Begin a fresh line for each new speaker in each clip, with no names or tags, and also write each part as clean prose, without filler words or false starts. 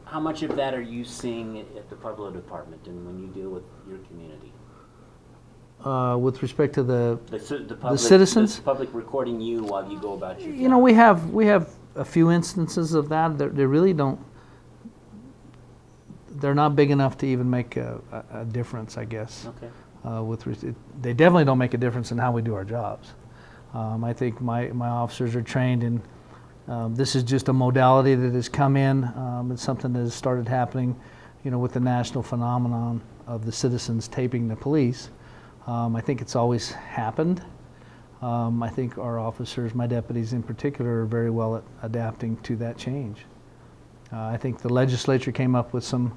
How much of that are you seeing at the Pueblo department and when you deal with your community?
With respect to the
public,
citizens?
the public recording you while you go about your job.
You know, we have a few instances of that. They really don't. They're not big enough to even make a difference, I guess.
Okay.
They definitely don't make a difference in how we do our jobs. I think my officers are trained in. This is just a modality that has come in. It's something that has started happening, you know, with the national phenomenon of the citizens taping the police. I think it's always happened. I think our officers, my deputies in particular, are very well at adapting to that change. I think the legislature came up with some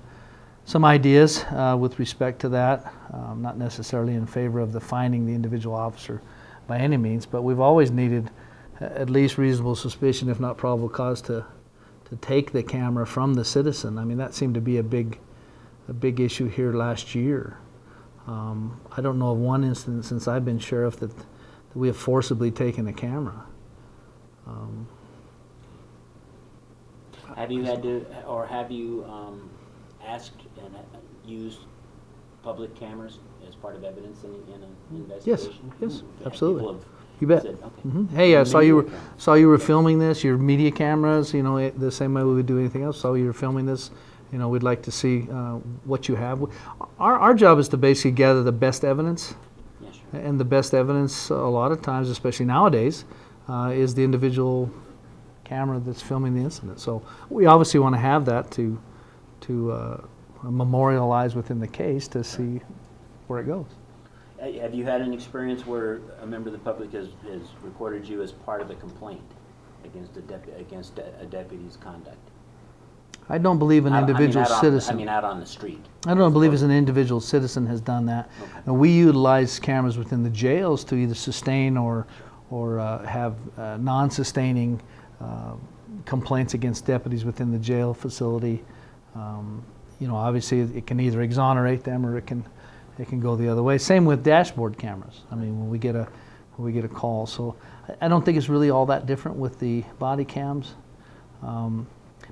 ideas with respect to that. Not necessarily in favor of fining the individual officer by any means, but we've always needed at least reasonable suspicion, if not probable cause, to take the camera from the citizen. I mean, that seemed to be a big issue here last year. I don't know of one instance since I've been sheriff that we have forcibly taken a camera.
Have you had to, or have you asked and used public cameras as part of evidence in an investigation?
Yes,
Yeah,
absolutely. You bet.
Said, okay.
Hey, I saw you were filming this. Your media cameras, you know, the same way we would do anything else. Saw you were filming this. You know, we'd like to see what you have. Our job is to basically gather the best evidence.
Yeah, sure.
And the best evidence, a lot of times, especially nowadays, is the individual camera that's filming the incident. So we obviously want to have that to memorialize within the case to see where it goes.
Have you had an experience where a member of the public has recorded you as part of a complaint against a deputy's conduct?
I don't believe an individual citizen.
I mean, out on the street.
I don't believe as an individual citizen has done that.
Okay.
And we utilize cameras within the jails to either sustain or have non-sustaining complaints against deputies within the jail facility. You know, obviously it can either exonerate them or it can go the other way. Same with dashboard cameras. I mean, when we get a call. So I don't think it's really all that different with the body cams.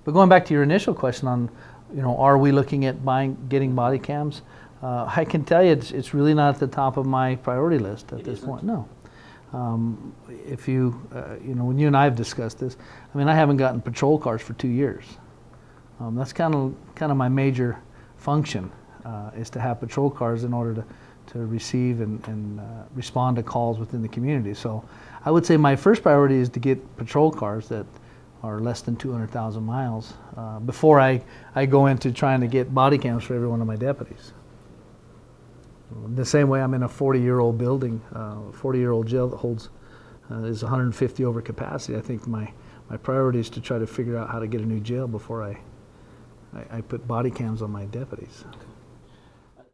But going back to your initial question on, you know, are we looking at getting body cams? I can tell you it's really not at the top of my priority list at this point. No. If you know, when you and I have discussed this, I mean, I haven't gotten patrol cars for 2 years. That's kind of my major function is to have patrol cars in order to receive and respond to calls within the community. So I would say my first priority is to get patrol cars that are less than 200,000 miles before I go into trying to get body cams for every one of my deputies. The same way I'm in a 40-year-old building, a 40-year-old jail that holds is 150 over capacity. I think my priority is to try to figure out how to get a new jail before I put body cams on my deputies.
Okay.